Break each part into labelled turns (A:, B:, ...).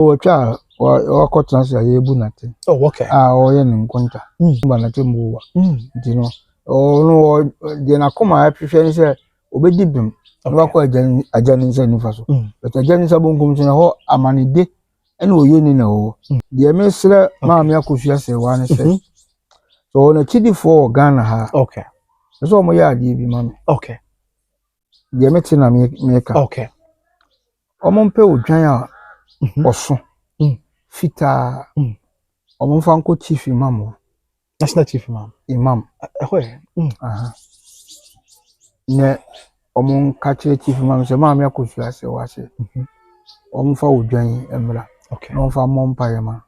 A: Ocha wa transfer ye bu nate.
B: Oh, okay.
A: Oye ni nkonta. Mba nate mbuwa. Nti no. No de na koma apehwe ni se obedi bim. No akọ ajani nsa nifa so. But ajani nsa bonkum so na ho amanide ene oye ni na ho. De mesre maami akosua se wa ne se. So na chidi for Ghana ha.
B: Okay.
A: So mo ya ade bi mami.
B: Okay.
A: De meti na meka.
B: Okay.
A: Omo mpe odwan a oso. Fita. Omo fanko chief imam.
B: National chief imam.
A: Imam.
B: Aha.
A: Ne omo kache chief imam se maami akosua se wa se. Omo fa odwan emra.
B: Okay.
A: No fa mompa yema.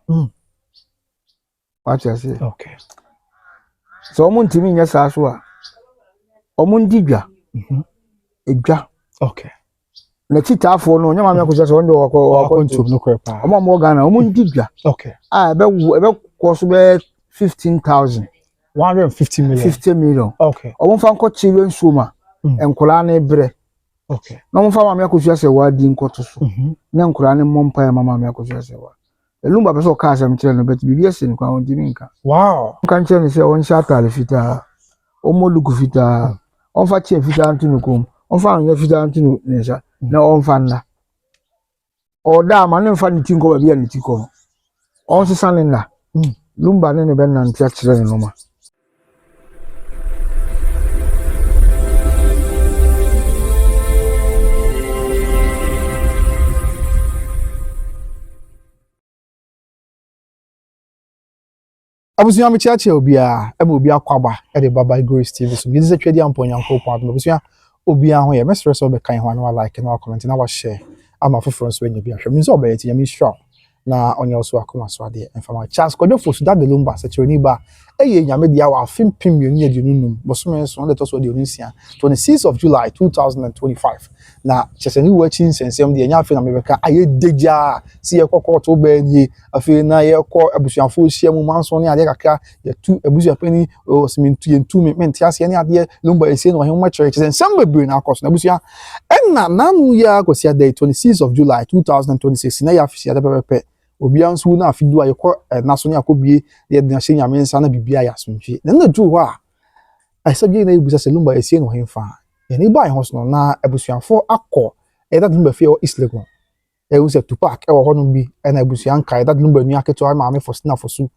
A: What you say?
B: Okay.
A: So omo ntimi nya sa so a. Omo ndigwa. Edwa.
B: Okay.
A: Na chitafo no nya maami akosua se wonde
B: wako ntum no kwepa.
A: Omo mo Ghana omo ndigwa.
B: Okay.
A: Ebe koso be 15,000.
B: 150 million.
A: 50 million.
B: Okay.
A: Omo fa nko chiwe nsuma. Enkola na ebre.
B: Okay.
A: Na mo fa maami akosua se wa di nkoto so. Na enkola ne mompa ya maami akosua se wa. Elumba peso ka asem kire no bet bibia se nkwa won timi nka.
B: Wow.
A: Nka kire ne se won shatale fita. Omo lugu fita. On fa che fita ntunu kom. On fa anya fita ntunu nsa. Na on fa nda. Oda ma ne mfa nti nko ba bia nti ko. On se sanin na. Lumba ne be na ntia kire ne no ma.
B: Abusua mechiache obia ebe obia kwaba e de Baba Grace TV so gidi se twedi ampo nyanko kwa abusua obia ho ye mesre so be kan ho na like na comment na wa share ama foforo so enya bia hwem nso obeye ti yami sure na onye oso akoma so ade enfama chance kodwo fosu da de lumba se chironi ba eye nyame dia wa fimpim mienu adununum bosome so let us ode onisia 26th of July 2025 na cheseni wachi nsensem de nya afi na mebeka aye deja si ye kokko to ba ni afi na ye ko abusuafo hia mu manso ne ade kakra ye tu abusuafani o simintu ye tu ment ase ne ade lumba ese no he ma church nsem bebre na akoso na abusua enna nanu ya kosia day 26th of July 2026 na ya afi ade pepe obi anso na afidu ayekọ naso ne akobie ye de ahye nyame nsa na bibia ya asomfie na du ho a asabi na ebusa selumba esie no hemfa ye ne ba ho so na abusuafo akọ that lumba fie o Islegon e wo se Tupac e wo ho no bi na abusuan kai that lumba nu aketo ma me fosina fosu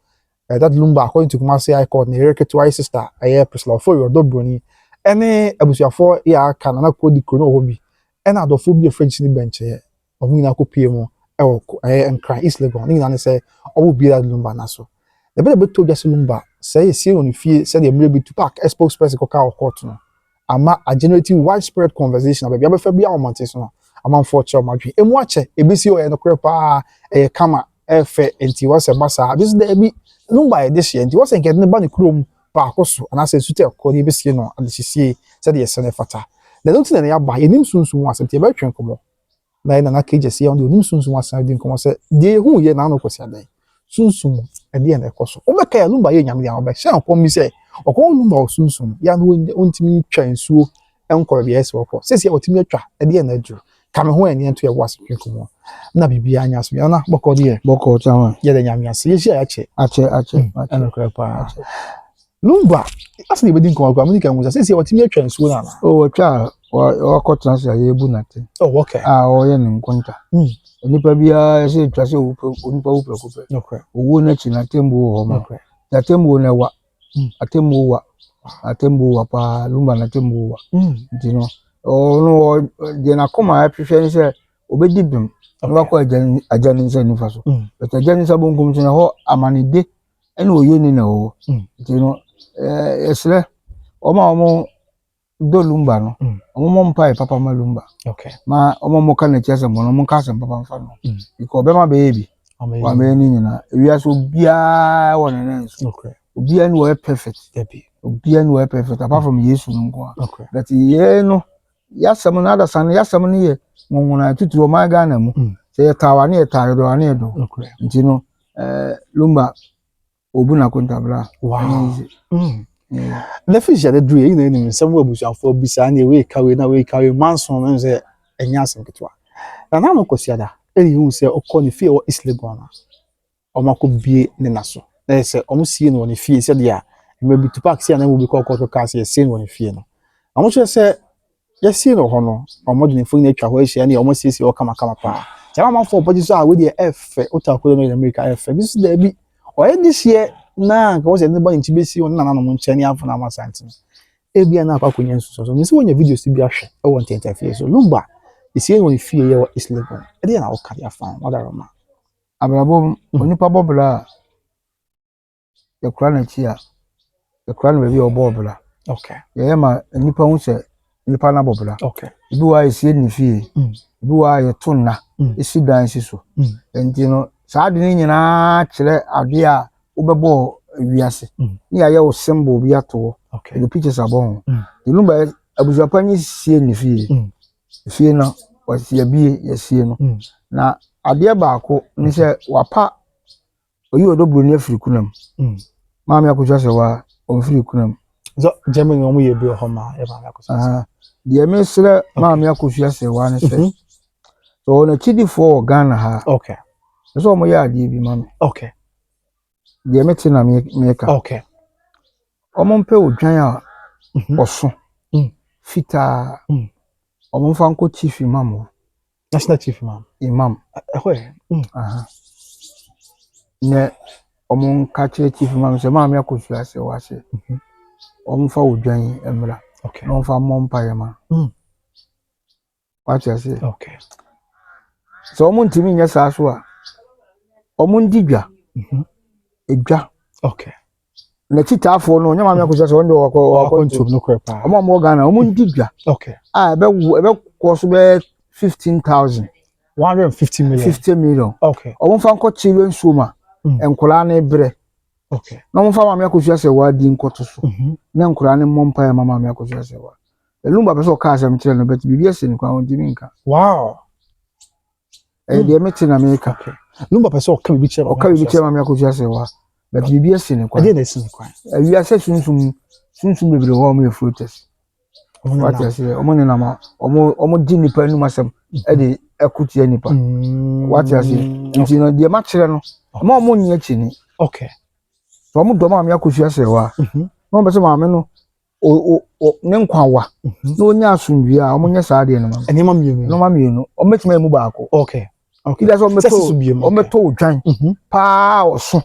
B: that lumba according to Kumasi High Court na reketo sister aye Priscilla for your dobroni ene abusuafo ya aka na kodi krono ho bi na adofo bi French ni bench ye omina kopie mo enkra Islegon ni na say owo bi that lumba na so the be to just lumba say see on fie say the maybe Tupac spokesperson ko ka court no ama a generating widespread conversation about be fa bia o monte so no ama for cho madwe emu ache ebisi o ye no krepa kama efe enti wase basa this dey bi lumba e this year enti wase get ne ba ne krom pa akoso ana say sute ko ni ebisi no adehyesie say the sene fata the don't na ya ba enim sunsun asem be twen komo na kejesi on the onim sunsun asan din komo say de hu ye na no kwesi adan sunsun e de na ekoso o be ka ya lumba ye nyame ya o be se anko mi say okon lumba o sunsun ya no ontimi twa nsuo enko be yes woko sesi ya otimi atwa e de na aduru kame ho eni ento ye wase twen komo na bibia anya so ya na boko de
A: Boko chama.
B: ye de nyame ase ye ya che
A: Ache.
B: pa lumba asini be din komo kwa mini kan wo sesi ya otimi atwa nsuo na na
A: Ocha wa transfer ye bu nate.
B: oh okay
A: Oye ni nkonta. Nipa bia se twase onipa uprekupe.
B: okay
A: Owo na chi na tembo ho ma.
B: okay
A: Na tembo na wa. Atembo wa pa lumba na tembo wa. Nti no no de na koma apehwe ni se obedi bim. No akọ ajani nsa nifa so. But ajani nsa bonkum so na ho amanide ene oye ni na ho. Nti no esre omo do lumba no. Omo mpa papa ma lumba.
B: okay
A: Ma omo ka na chese mo no mo ka sem papa mfa no. Because be ma be bi. Wa me ni nyina. Ewia so bia wona na nso.
B: okay
A: Obia ni we perfect. Obia ni we perfect apart from Yesu nko.
B: okay
A: That ye no yasam na ada san yasam ni ye ngona tutu o ma ga na mu. Se ye tawa ni ye tawa do ani do.
B: okay
A: Nti no lumba obu na kontabla.
B: wow na fish ya do ye ni nsem wo abusuafo bisa na we kawe manson no se enya asem ketwa na no kwosiada Any who say okɔ ne fie wɔ East Legon na ɔmakɔ bie ne naso na sɛ ɔmo sie no wɔ ne fie sɛ dia maybe to park see na wo bi kɔ ka sɛ sie no wɔ ne fie no ɔmo kyerɛ sɛ yɛsie no hɔ no ɔmo de ne phone atwa hɔ ahyia ne ɔmo siesie hɔ kama paa kyama ma fɔ bɔgye so a we de ɛfɛ utakɔ no America ɛfɛ bi so da bi ɔyɛ this year na ka wo sɛ ne ba nti besi wɔ na no mo nkyɛn ne afɔ na ma santen ebia na akɔ nya nsuso so me sɛ wonya videos bi ahwɛ ɛwɔ ntɛntɛfie so lumba esie no ne fie yɛ wɔ East Legon ɛde na wo ka ya fa ɔdaroma
A: abrabom onipa bɔbla yɛ kura na chi a yɛ kura na baabi ɔbɔbla
B: okay
A: yɛ ma nipa hu sɛ nipa na bɔbla
B: okay
A: bi wa esie ne fie bi wa yɛ tonna esi dan si so enti no saa de ne nyinaa kyerɛ ade a wobɛbɔ wiase ne yɛ wo symbol bi ato
B: okay
A: the pictures abɔ ho lumba abusuapa nyi sie ne fie na wasi abie yɛsie no na ade baako ne sɛ wapa oyi odobro ne afiri kunam maame akotwa sɛ wa onfiri kunam
B: so Germany ɔmo yɛ bi hɔ ma e ba akotwa
A: deɛ mesrɛ maame akotwa sɛ wa ne sɛ so na chidifo wɔ Ghana ha
B: okay
A: so ɔmo yɛ ade bi maame
B: okay
A: deɛ mete na meka
B: okay
A: ɔmo mpɛ odwan a ɔso fitaa ɔmo mfa nko chief imam
B: national chief imam ɛhɔ
A: ne ɔmo nka kyerɛ chief imam sɛ maame akotwa sɛ wa sɛ ɔmo fa odwan emra
B: okay
A: na ɔmo fa mmɔ mpaeɛ ma wacha sɛ
B: okay
A: so ɔmo ntimi nyɛ saa so a ɔmo ndi dwa edwa
B: okay
A: na titaafo no nyama me akosɛ sɛ wonde wakɔ
B: ntum no kɔ pa
A: ɔmo Ghana ɔmo ndi dwa
B: okay
A: a ɛbɛ kɔ so bɛ 15,000
B: 150 million okay
A: ɔmo fa nkɔ children soma enkola na ebrɛ
B: okay
A: na ɔmo fa maame akosɛ sɛ wa di nkɔto so na enkola ne mmɔ mpaeɛ ma maame akosɛ sɛ wa elumba pɛ sɛ ɔka asɛm kyerɛ no bet bibi ese ne kwa wonti mi nka
B: wow
A: deɛ mete na meka
B: okay lumba pɛ sɛ ɔka bibi kyerɛ
A: maame akosɛ sɛ wa bet bibi ese ne kwa
B: ɛde na esi ne kwa
A: awia sɛ sunsum bebre hɔ ɔmo yɛ fruiters what you say ɔmo ne nama ɔmo di nipa anim asɛm ɛde ɛkutia nipa what you say nti no deɛ ma kyerɛ no ɔmo nyi akyi ni
B: okay
A: so ɔmo dɔ maame akosua sɛ wa na ɔmo sɛ maame no ne nkwawa na onya asomdue a ɔmo nyɛ saa deɛ no ma
B: ɛnema mienu
A: ɔmo betuma emu baako
B: okay
A: okay that's ɔmo to odwan paa ɔso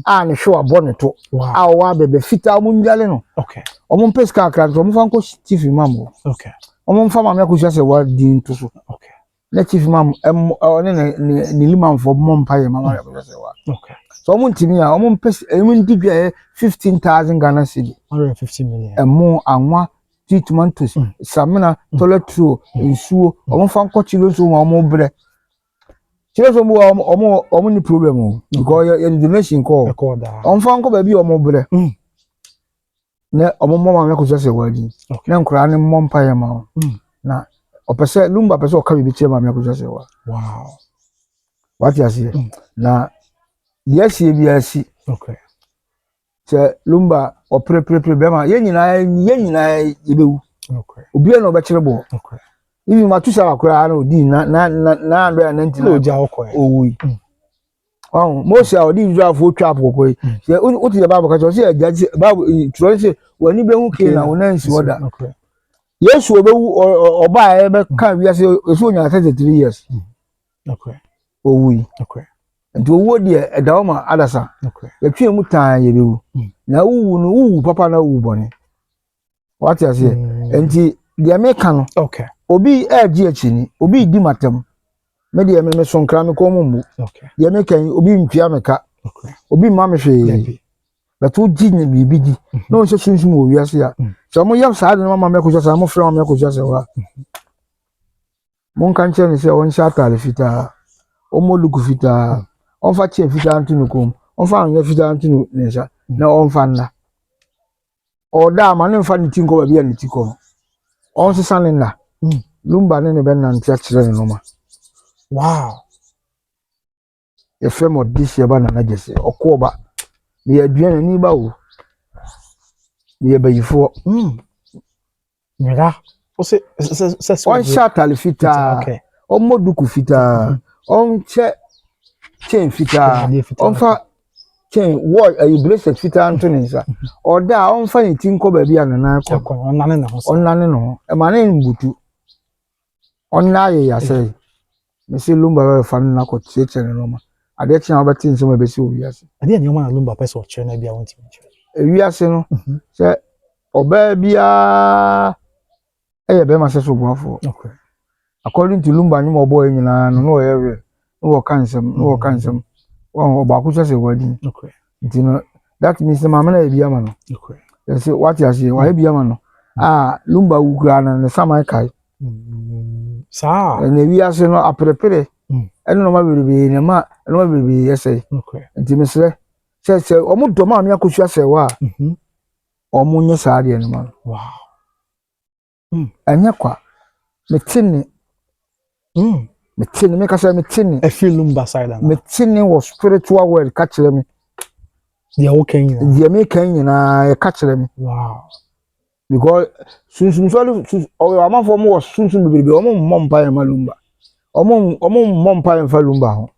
A: a ne hwe wabɔ ne to a ɔwa bɛbɛ fitaa ɔmo ndwale no
B: okay
A: ɔmo mpɛ sika akra ɔmo fa nkɔ chief imam
B: okay
A: ɔmo mfa maame akosua sɛ wa di nto so
B: okay
A: na chief imam ne limam fo mo mpae maame akosua sɛ wa
B: okay
A: so ɔmo ntimi a ɔmo mpɛ emu ndi dwa 15,000 Ghana cedi
B: 150 million
A: ɛmo anwa tomatoes samina toiletro nsuo ɔmo fa nkɔ chilo so ma ɔmo brɛ chilo so mo ɔmo ni problem o because your donation call ɔmo fa nkɔ ba bi ɔmo brɛ na ɔmo mo maame akosua sɛ wa di na nkora ne mo mpae ma na opese lumba pese ɔka bibi kyerɛ maame akosua sɛ wa
B: wow
A: what you say na yes ye bi asi
B: okay
A: sɛ lumba ɔprepre be ma ye nyina yebewu
B: okay
A: obi na ɔbɛkyerɛ bo
B: okay
A: ibi ma tu sa akora na odi na ando ya 90
B: na oja okɔ
A: owi Mose a odi Israel fo twa apokɔ yi sɛ uti the Bible ka sɛ agyaji Bible tro sɛ wani be hu ke na wonansi oda Yesu obewu ɔba a ɛbɛ ka wiase eso nya 33 years
B: okay
A: owi
B: okay
A: nti owo de ɛdawo ma adasa
B: okay
A: yɛtwe mu tan yebewu na wuwu papa na wuwu bɔne what you say nti de me ka no
B: okay
A: obi agi akini obi di matam me de me so nkra me ko mu
B: okay
A: de me kan obi ntwia me ka
B: okay
A: obi ma me hwe beto gi ne bibi di na o se sunsun wo wiase a so mo yam saa de mama me ko so saa mo frɛ mama me ko so saa wa mon kan che ne se won sha tale fita o mo lugu fita on fa che fita ntunu kom on fa anya fita ntunu ne sha na on fa nna o da ma ne fa ne tinko ba bia ne tiko on se sane nna lumba ne be na ntia kire ne no ma
B: wow
A: e fe mo disi ba na jese okoba me aduane ni ba wo me bayifo
B: mira o se
A: on sha tale fita
B: okay
A: o mo duku fita on chain fita on fa chain what a bracelet fita antoninsa or da on fa tin ko ba bia na ko
B: on nane na ho
A: on nane no e ma na mbutu on na ya say me se lumba ba fa na ko cheche no ma ade tia obati nso ma be se owi ase
B: ade ne o ma lumba pese o chere na bia won ti
A: ewi ase no se oba bia eye be ma se so boafo
B: okay
A: according to lumba nyimo boy nyina no yewe no kansem wo ba ku se wadi
B: okay
A: ntino that means mama na bia ma no
B: okay
A: say what you say why bia ma no lumba wukura na ne samai kai
B: sa
A: na wi ase no aprepere eno no ma biribi ne ma no ma biribi yesay
B: okay
A: ntimi se omo do ma me akosu ase wa omo nye saade ne ma
B: wow
A: anya kwa metini me kasa metini
B: I feel lumba side na
A: metini was spiritual world ka kire me
B: dia o kan yin
A: dia me kan nyina e ka kire me
B: wow
A: because sunsun so o amafo mo was sunsun bibiri omo mmompa ya malumba omo mmompa ya falumba ho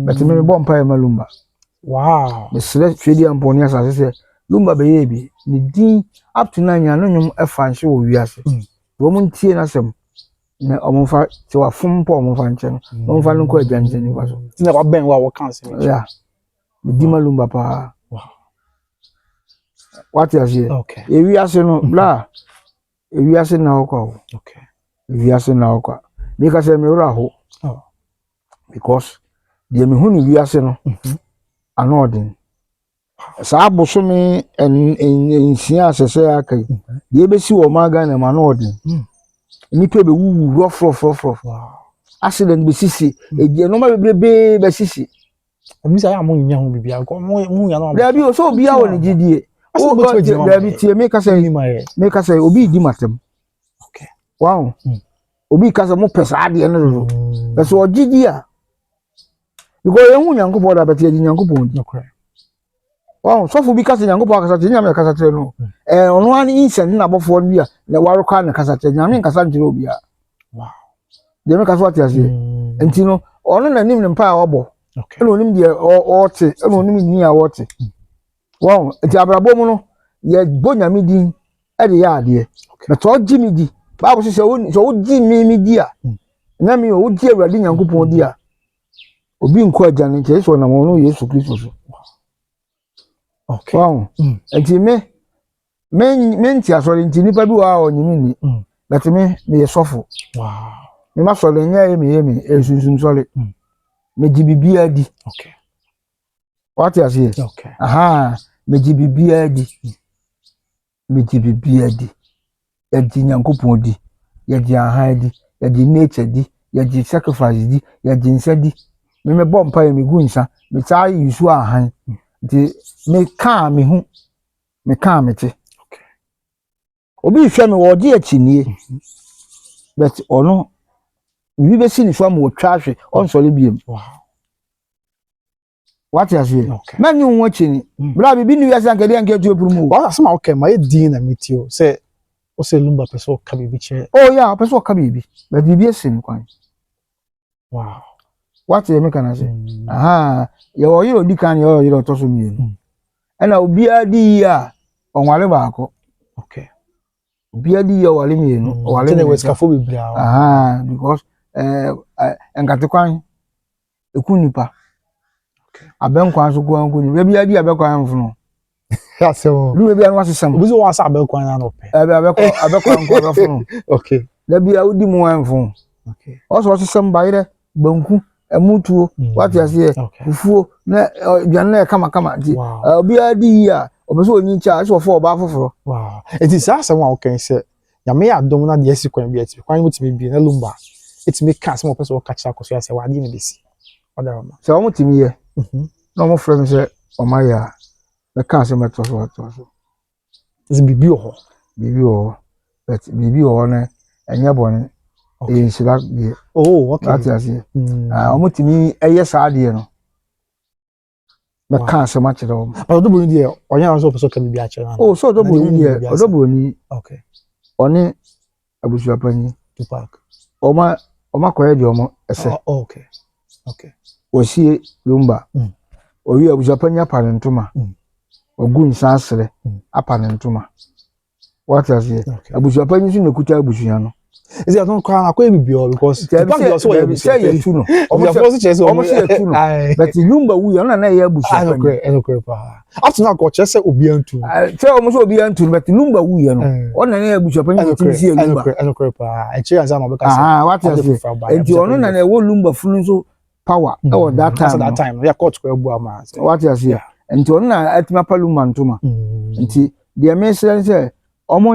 A: but me bompa ya malumba
B: wow
A: me sele twedi amponi asase se lumba be ye bi ni din up to now nya no nyum e fanhye wo wiase wo mun tie na sem na omo fa ti wa fom po omo fa nche no omo fa no ko agyanche ni kwaso
B: ti na ba ben wa wo kan se
A: ya me di malumba pa
B: wow
A: what you say
B: okay
A: e wiase no bla e wiase na okọ
B: okay
A: e wiase na okọ me ka se me wura ho
B: oh
A: because de me hu ni wiase no anodin saa bosome ensia asese akai de besi wo maga na manodin nipa be wuwu rough
B: wow
A: accident be sisi e no ma bebrebe be sisi
B: ami sa ya mo nya ho bibia ko mo ya no
A: da bi o so bia wo ni gidie o da bi tie me ka say obi di matem
B: okay
A: wow obi ka say mo pesa ade no do so o gidie a because ehun Nyankopon da betie di Nyankopon di
B: okay
A: wow so fu bi ka say Nyankopon ka say ti nyame ka say tere no ono ani instant na bofo no bia na warokwa na ka say tere nyame ka say tere obi a
B: wow
A: de me ka so atiase enti no ono na nim ne mpa a obo
B: okay
A: eno nim de ote eno nim ni a ote wow enti abrabo mu no ye bonyame din e de ya ade na to gimi di bible say so wo gi mi di a na mi o gi awurade Nyankopon di a obi nko agyan nke so na mo no Yesu Kristo so
B: okay
A: wow enti me nti asori nti nipa bi wa onyimi ni but me ye sofo
B: wow
A: me ma so le nya ye me esunsun so le me gi bibia di
B: okay
A: what you say
B: okay
A: aha me gi bibia di ye di Nyankopon di ye di aha di ye di nature di ye di sacrifice di ye di nsa di me bompa ye me gu nsa me ta yusu aha di me ka me hu me ka me te
B: okay
A: obi hwe me wo di achinie but ono wi be si ni so mo twa hwe on so le biem
B: wow
A: what you say
B: okay
A: na nyu wo chini bra bibi ni yasa nkede anke tu epurumu
B: wa asema okay ma ye din na metio say o say lumba peso ka bibi che
A: oh yeah person ka bibi but bibi esin kwan
B: wow
A: what you make na say aha ye wo yiro dikan ye wo yiro to so mi ena obi adi ya onwale baako
B: okay
A: obi adi ya wale mi no wale
B: tene we skafo biblia
A: aha because engate kwan ekunipa
B: okay
A: abenkwan so kwan kuni bi adi abenkwan mfuno
B: ya so
A: lu bi anu asesam
B: obi so wa sa abenkwan na no pe
A: abekwan kwa mfuno
B: okay
A: da bi awudi mu mfuno
B: okay
A: also asesam bayire banku emutuo what you say fufuo na dwanna kama di obi adi ya obeso onyi cha so for oba foforo
B: wow it is asem wa okay say nyame ya dom na de esi kwan bi ati kwan mutimi bi na lumba it make can some person catch akoso ya say wa di na besi oda ma
A: so omo timi ye no mo frame say omaya the can say meto so
B: is bibi ho
A: but bibi ho na enye bone e sila bi
B: oh okay
A: that is it omo timi eye saade no the can say match do
B: odo ni de onya so person ka bibi a chere
A: oh so odo ni
B: okay
A: oni abusuapanyi
B: Tupac
A: oma Oma koye di omo ese.
B: Okay.
A: Osie lumba. Owi abujapanya panentuma. Ogun sansre apanentuma. What is it? Abujapanya su nekuta abusuya no.
B: Is it don't cry akwa bibio because
A: say you too no. Almost say too no. But lumba wu na na ye abusapanya.
B: I no cry pa. After now go chese obi antu.
A: Say almost obi antu but lumba wu ye no. O na na ye abusapanya tin see lumba.
B: I no cry pa. E chira nza na be ka say.
A: What is it? Enti ono na na wo lumba fulu so power that time.
B: That time ya court ko ebu ama.
A: What is it? Enti ono na atima paluma ntuma. Enti the message say omo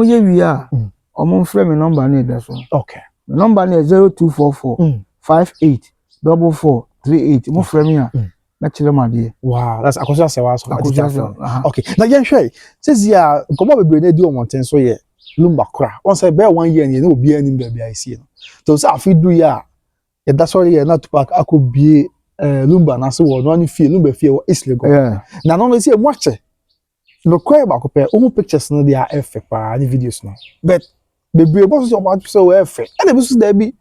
A: ye wi a omo frɛ me number na eda so.
B: Okay.
A: The number na 0244 584438. Mo frɛ me a na kyerɛ ma de.
B: Wow, that's akosia sewa so. Okay. Na yen hwɛ. Sezi a komo bebre na di omonten so ye lumba kra. On say be 1 year ni na obi anim ba bia isi no. To say afidu ya e da so ye na tupak akobie lumba na so wo no ani fie lumba fie wo islego. Na no no say mo ache. No kwa ba ko pe o pictures no dia efe pa ni videos no. But bebre bo so about so efe. And be so da bi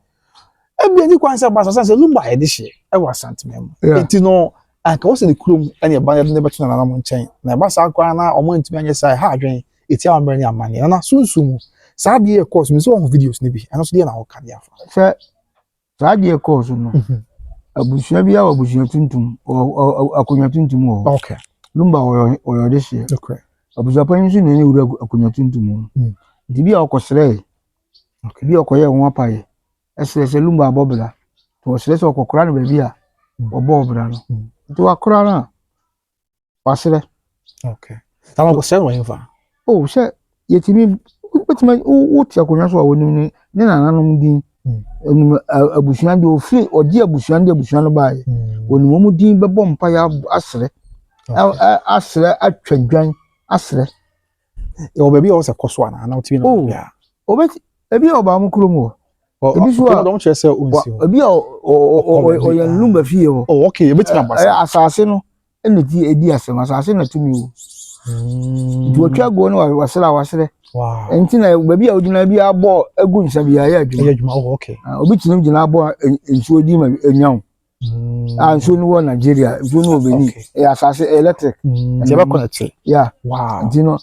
B: ni kwansa ba so say lumba e de hye e wa santimem. Enti no anka wo se ni krom ene e ban ne beto na mo nchen. Na ba sa kwa na o mo ntimi anye sai ha adwen eti ambre ni amane. Na sunsumu sa de e course mi so on videos ni bi. Ano so de na wo ka dia fa.
A: Say sa de e course no. Abusua bi a abusua tuntum akonya tuntum o.
B: Okay.
A: Lumba oyo de hye.
B: Okay.
A: Abusua panyin su ne wura akonya tuntum. Di bi a okosre. Okay. Bi okoye won apaye. Ese lumba abobla. To sere se okokora na ba bi a obo obra no. To akora na. Wasere.
B: Okay. Tama ko se wen fa.
A: Oh, se yetimi wetima wo ti akonya so awoni ni na nanom din. Abusua de ofri odi abusua no baaye. Oni mo din bebo mpa ya asere. Asere atwadwan asere.
B: E obabi o se koso ana na otimi no ya.
A: Obeti ebi oba mu kuro mu.
B: Ebi so a don chese onsi o.
A: Ebi o ya lumba fie o.
B: Oh, okay, ebeti na basa.
A: Asase no eneti edi asem asase na tumi o. Di otwa go no wasere.
B: Wow.
A: Enti na baby a odina bi abo egu nsa bi ya adwuma.
B: Oh, okay.
A: Obi tinim gina abo ensuo di ma enyaw. Nsuo no wo Nigeria, nsuo no obeni. Asase electric.
B: Enti be connect.
A: Yeah.
B: Wow.
A: Enti no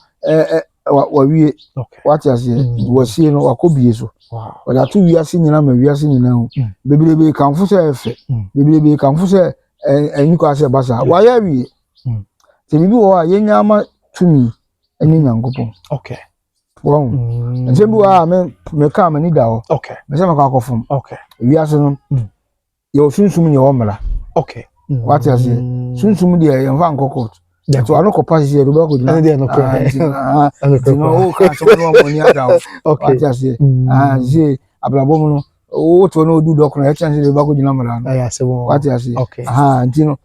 A: wa wie.
B: Okay.
A: What you say? Wo sie no akobie so.
B: Wow.
A: Oda tu wiase nyina ma wiase nyina ho. Bebelebe kanfo se efe. Bebelebe kanfo se eniko ase basa. Wa ya wie. Te bibi wo a yenya ama tumi eni nyankopon.
B: Okay.
A: Wow. Nse bi wa me ka mani da ho.
B: Okay.
A: Me se maka akofom.
B: Okay.
A: Wiase no. Ye osunsum nye wo mra.
B: Okay.
A: What you say? Sunsum de ye mfa nkokot. So ano ko pass here do ba ko dina.
B: Ande no ko.
A: No ka so no mo ni ada ho.
B: Okay.
A: What you say? Je ablabo mu no. O to no du dokro e chance de ba ko dina mra.
B: Ya se bo.
A: What you say?
B: Okay.
A: Ntino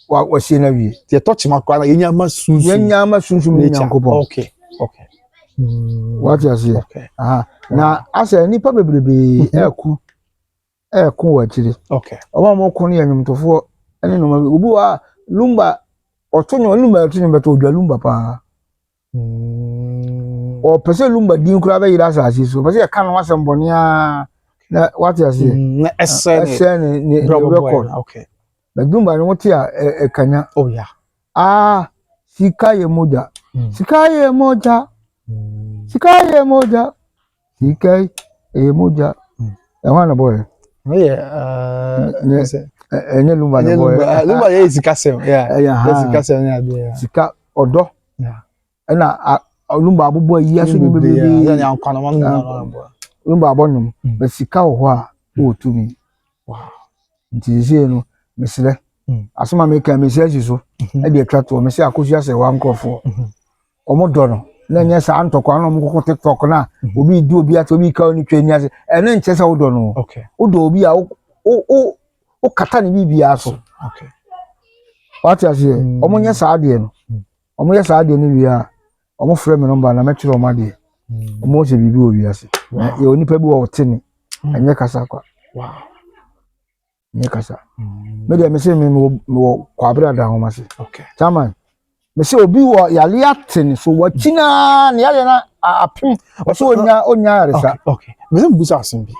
A: wa sie na wie.
B: Te touch makwa na yenya ma sunsum.
A: Yenya ma sunsum ni nyankopon.
B: Okay. Okay.
A: What you say?
B: Okay.
A: Na asa nipa bebrebe eku wa chiri.
B: Okay.
A: Oba mo ko ne yanyumtofo ene no ma obi wa lumba otonyo lumba otonyo beto odwa lumba pa. O pese lumba din kura be yira asase so pese ka no asembone a na what you say?
B: Na ese
A: ni record.
B: Okay.
A: But lumba no ti a kanya.
B: Oh yeah.
A: Sikaye moja. Sikaye moja. Sikaye moja. Sikaye moja. Ewana boy.
B: Yeah,
A: enye lumba na boy.
B: Lumba ye sikasem. Yeah. Sikasem na be.
A: Sika odo.
B: Yeah.
A: Ena lumba abubo yi aso ni bebe.
B: Ya nya nkwana ma no boy.
A: Lumba abonum. Be sika ho a o tumi.
B: Wow.
A: Ntizie no mesle. Asoma me ka message so. E de twato me se akosu ase wa nkrofo. Omodo no. Na nya sa antokwa no mkoko TikTok na obi di obi ati obi ka oni twani ase ene nche sa wodo no.
B: Okay.
A: Wodo obi a o kata ni bibia so.
B: Okay.
A: What you say? Omo nya sa ade no. Omo nya sa ade no wi a omo frɛ me number na me kyerɛ omo ade. Omo se bibi owi ase. Na ye onipa bi wo tene. Enye kasa kwa.
B: Wow.
A: Enye kasa. Me de me se me wo kwabra da ho ma se.
B: Okay.
A: Chairman. Me se obi wo yale atene so wachina ne yale na apim so onya aresa.
B: Okay. Me se mbusa asembi.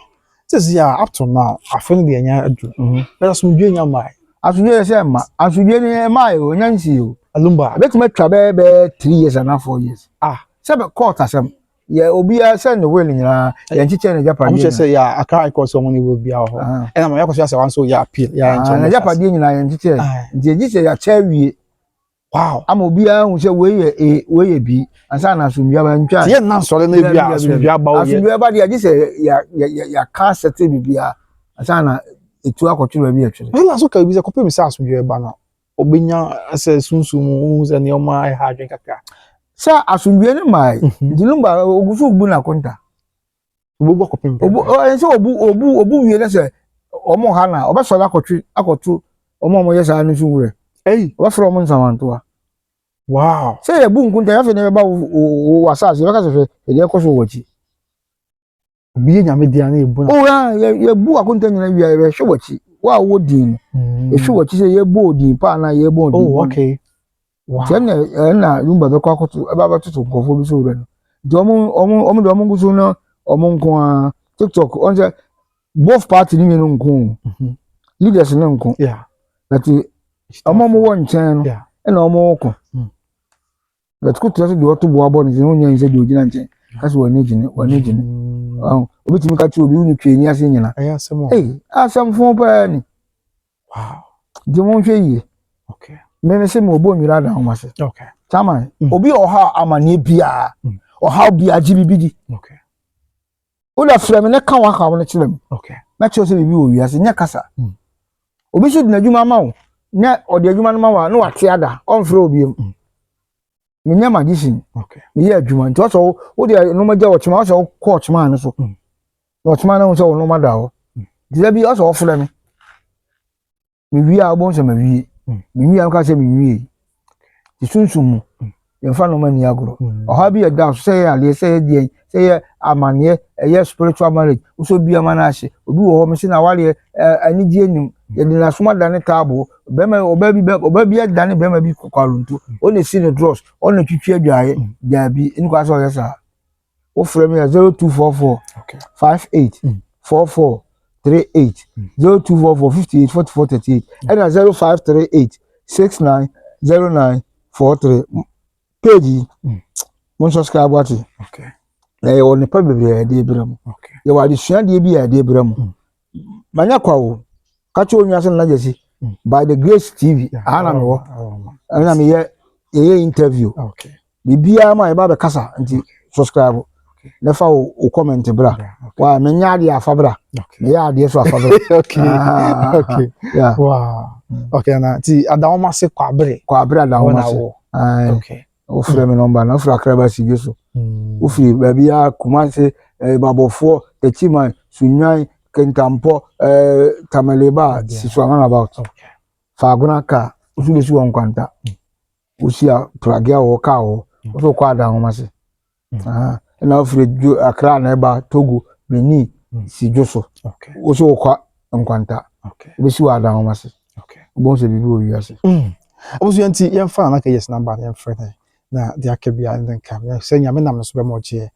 B: Says yeah, up to now, I find the anya adu. There's some doing your mind.
A: Asudwe say ma, asudwe ni ma yo nyansi yo.
B: Alumba.
A: Betuma twa be 3 years and 4 years. Say be court asem. Ye obi a say no will nyina, ye nchiche na Japan.
B: I'm just say yeah, I can't call someone will be out. And I'm like say one so yeah appeal. Yeah,
A: na Japan nyina ye nchiche. Nti nchiche ya chawie. Wow. Am obi a hu say we ye bi. Ansa na asudwe ba ntwa.
B: Ye na sole na bi asudwe ba wo ye.
A: Asudwe ba de say ya can settle bibia. Ansa na etu akotwe bi atwere.
B: Well, so ka bi say kopem say asudwe ba na. Obenya ase sunsumu ze ne o ma ha adwen kakra.
A: Sa asundwe ni mai dilumba ogufu ogbu na konta
B: Obo kopem
A: ense obu wie na se omo ha na obeso la akotu omo yesa anu suwure oba fro omo nsawanto a
B: wow
A: se ye bu nkunta ya fe ne ba wasase baka se fe e de koso wachi
B: obi nyame dia na ebu na
A: ye bu akunta nyina wi ye hwe wachi wa wo din e hwe wachi se ye bu odin pa na ye bu odin
B: okay wow
A: na lumba be kwa kutu eba ba tutu nkofo bi so re no de omo ngusu no omo nko a TikTok on say both party ni no nko leaders no nko
B: yeah
A: but omo mo won chen no na omo ko but kutu so de oto bo abo ni no nyan se de ogina nchen kasi wani jini obi timi ka ti obi uni twani ase nyina
B: asemo
A: asem fon pa ni
B: wow
A: de mo hwe yi
B: okay
A: me se mo bo nwira da homase
B: okay
A: tama obi oha amane bia oha bia gbbd
B: okay
A: ola frame ne kan wa ka won chilem
B: okay
A: na cho se bibi o wiase nya kasa obi so dina djuma ma wo nya ode adjuma no ma wa na wate ada on fro obi me nya magician
B: okay
A: me ya adjuma nti so wo de no ma ja wo chima so ko chima ne so no chima na wo so no ma da wo dile bi o so frame me wi a bo so ma wi me wi am ka se me wi ti sunsumu yemfa no mani agoro oha bi da say ale say die say amane eye spiritual marriage uso bi amana ahye obi wo ho me se na wale anigye nim ye de na soma da ne table oba bi da ne bema bi kwaluntu o ne si ne dross o ne twitwi adwaye da bi nkwa so yesa o frame me 0244
B: okay
A: 58 44 38 0244 58 44 38 and 0538 69 09 43 page mon subscribe wati
B: okay
A: e woni pa bebre de brem
B: okay
A: ye wadi sua de bi ya de brem manya kwa wo ka cho onwa se na jesi by the Grace TV ana me wo ana me ye interview
B: okay
A: bibia ma e ba be kasa nti subscribe na fa o comment bra wa me nya de afabra me ya de so afabra
B: okay okay
A: yeah
B: wow okay na ti adawoma se kwa bre
A: adawoma se
B: okay
A: o frame me number na fra kraba si yeso o fi baby a kumanse babofo techiman sunwan kentampo tamaleba si so am about
B: okay
A: fa guna ka o su besu won kwanta o si a pragia wo ka wo o so kwa adawoma se na o free akra na eba Togo Benin si joso
B: okay
A: o so kwa nkwanta
B: okay
A: besu adawoma se
B: okay
A: bon se bibi o wiase
B: obusu yanti yemfa na ka yes number yemfa na de akabia den kam ya se nyame nam no so be mo je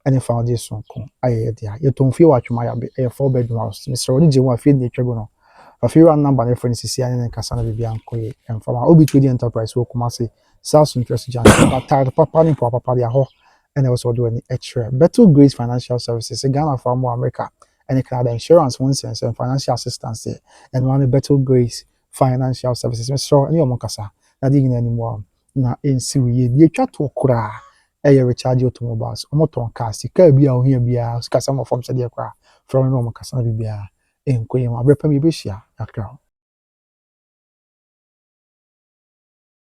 B: any foundation ko aye dia ye to mfie wa twuma ya be 4 bedroom house Mr. Oni je wa fie de twego no afi ran number na friend sisi ane kasa na bibia nkoye emfa ma obi trading enterprise wo kuma se South Interest Jan but papa ni papa dia ho and also do any extra Better Grace Financial Services Ghana for America and Canada insurance one sense and financial assistance there and one Better Grace Financial Services Mr. Oni omokasa na di nyina ni mo na ensi wiye die twa to kura eye recharge automobiles omoton car sika bia ohia bia sika sama form se de kura from no omokasa na bibia enkoye ma brepa mi be hia akra